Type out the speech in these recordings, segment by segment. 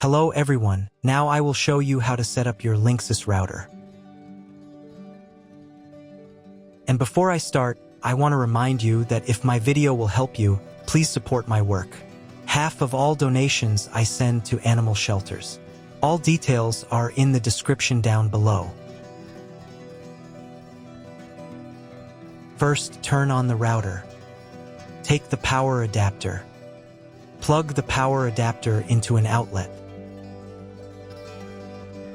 Hello everyone, now I will show you how to set up your LINKSYS router. And before I start, I want to remind you that if my video will help you, please support my work. Half of all donations I send to animal shelters. All details are in the description down below. First, turn on the router. Take the power adapter. Plug the power adapter into an outlet.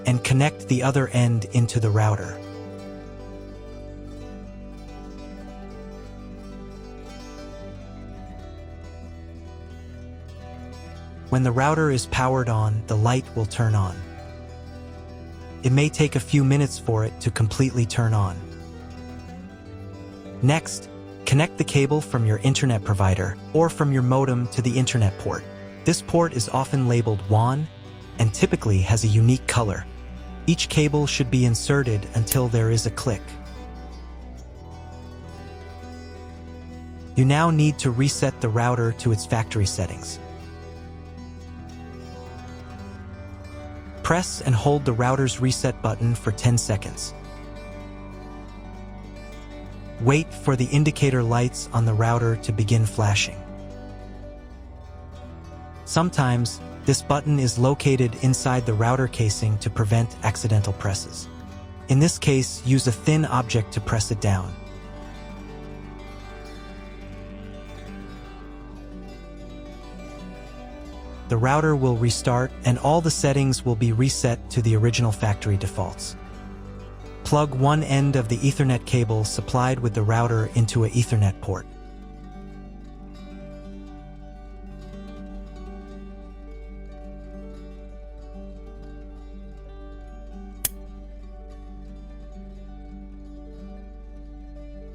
And connect the other end into the router. When the router is powered on, the light will turn on. It may take a few minutes for it to completely turn on. Next, connect the cable from your internet provider or from your modem to the internet port. This port is often labeled WAN and typically has a unique color. Each cable should be inserted until there is a click. You now need to reset the router to its factory settings. Press and hold the router's reset button for 10 seconds. Wait for the indicator lights on the router to begin flashing. Sometimes, this button is located inside the router casing to prevent accidental presses. In this case, use a thin object to press it down. The router will restart and all the settings will be reset to the original factory defaults. Plug one end of the Ethernet cable supplied with the router into an Ethernet port.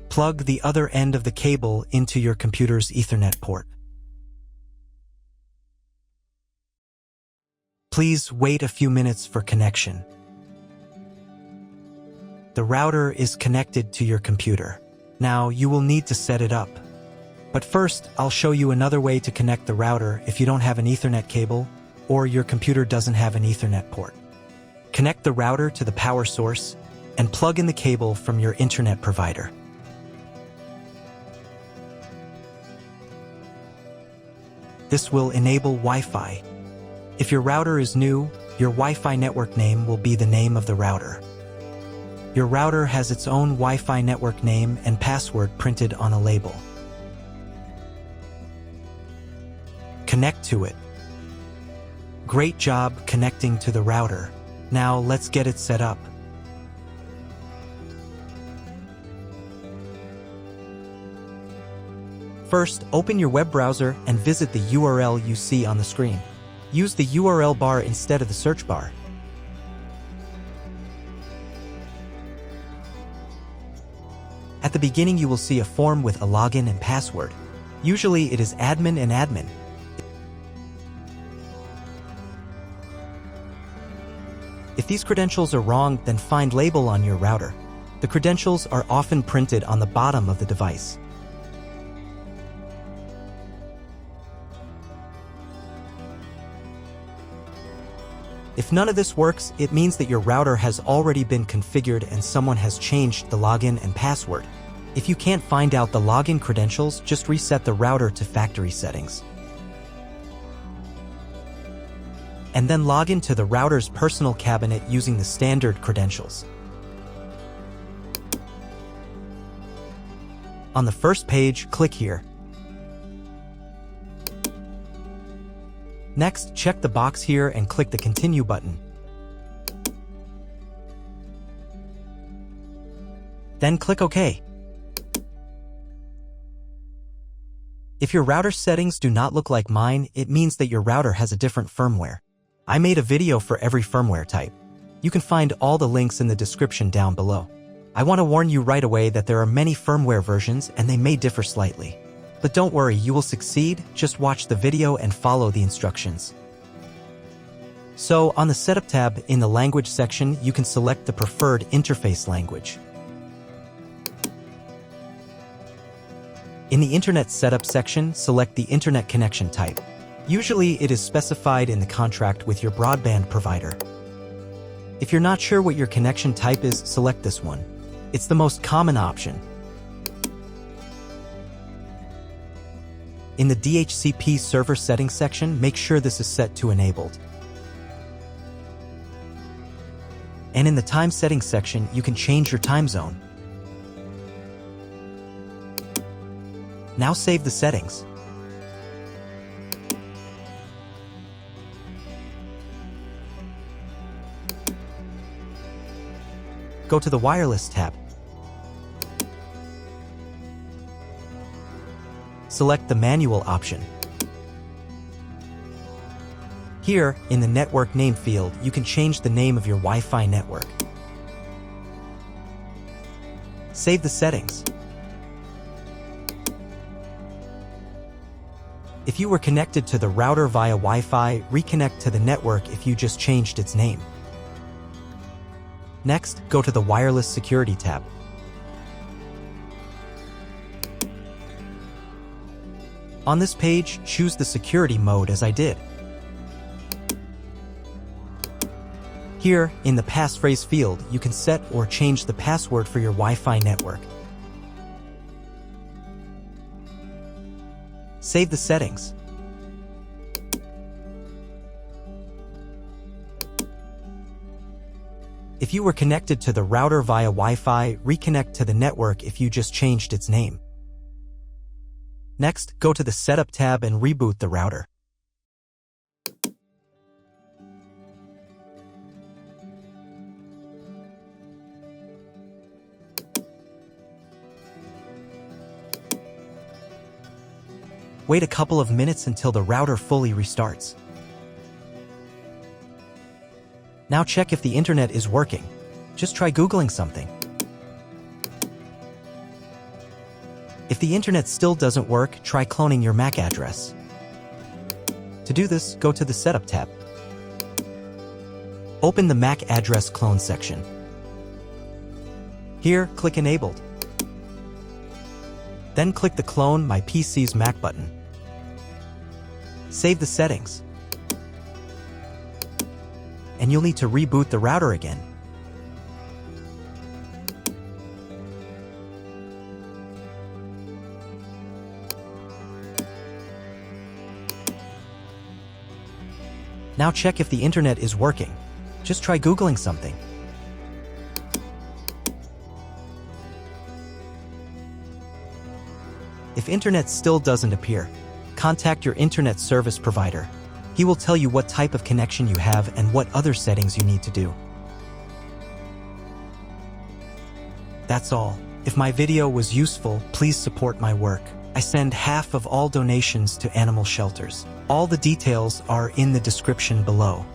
Plug the other end of the cable into your computer's Ethernet port. Please wait a few minutes for connection. The router is connected to your computer. Now you will need to set it up. But first, I'll show you another way to connect the router if you don't have an Ethernet cable or your computer doesn't have an Ethernet port. Connect the router to the power source and plug in the cable from your internet provider. This will enable Wi-Fi. If your router is new, your Wi-Fi network name will be the name of the router. Your router has its own Wi-Fi network name and password printed on a label. Connect to it. Great job connecting to the router. Now let's get it set up. First, open your web browser and visit the URL you see on the screen. Use the URL bar instead of the search bar. At the beginning, you will see a form with a login and password. Usually, it is admin and admin. If these credentials are wrong, then find label on your router. The credentials are often printed on the bottom of the device. If none of this works, it means that your router has already been configured and someone has changed the login and password. If you can't find out the login credentials, just reset the router to factory settings. And then log into the router's personal cabinet using the standard credentials. On the first page, click here. Next, check the box here and click the Continue button. Then click OK. If your router settings do not look like mine, it means that your router has a different firmware. I made a video for every firmware type. You can find all the links in the description down below. I want to warn you right away that there are many firmware versions and they may differ slightly. But don't worry, you will succeed. Just watch the video and follow the instructions. So, on the Setup tab in the Language section, you can select the preferred interface language. In the Internet Setup section, select the Internet connection type. Usually it is specified in the contract with your broadband provider. If you're not sure what your connection type is, select this one. It's the most common option. In the DHCP server settings section, make sure this is set to enabled. And in the time settings section, you can change your time zone. Now save the settings. Go to the Wireless tab. Select the Manual option. Here, in the Network Name field, you can change the name of your Wi-Fi network. Save the settings. If you were connected to the router via Wi-Fi, reconnect to the network if you just changed its name. Next, go to the Wireless Security tab. On this page, choose the security mode as I did. Here, in the passphrase field, you can set or change the password for your Wi-Fi network. Save the settings. If you were connected to the router via Wi-Fi, reconnect to the network if you just changed its name. Next, go to the Setup tab and reboot the router. Wait a couple of minutes until the router fully restarts. Now check if the internet is working. Just try Googling something. If the internet still doesn't work, try cloning your MAC address. To do this, go to the Setup tab. Open the MAC address clone section. Here, click Enabled. Then click the Clone My PC's MAC button. Save the settings. And you'll need to reboot the router again. Now check if the internet is working. Just try Googling something. If internet still doesn't appear, contact your internet service provider. He will tell you what type of connection you have and what other settings you need to do. That's all. If my video was useful, please support my work. I send half of all donations to animal shelters. All the details are in the description below.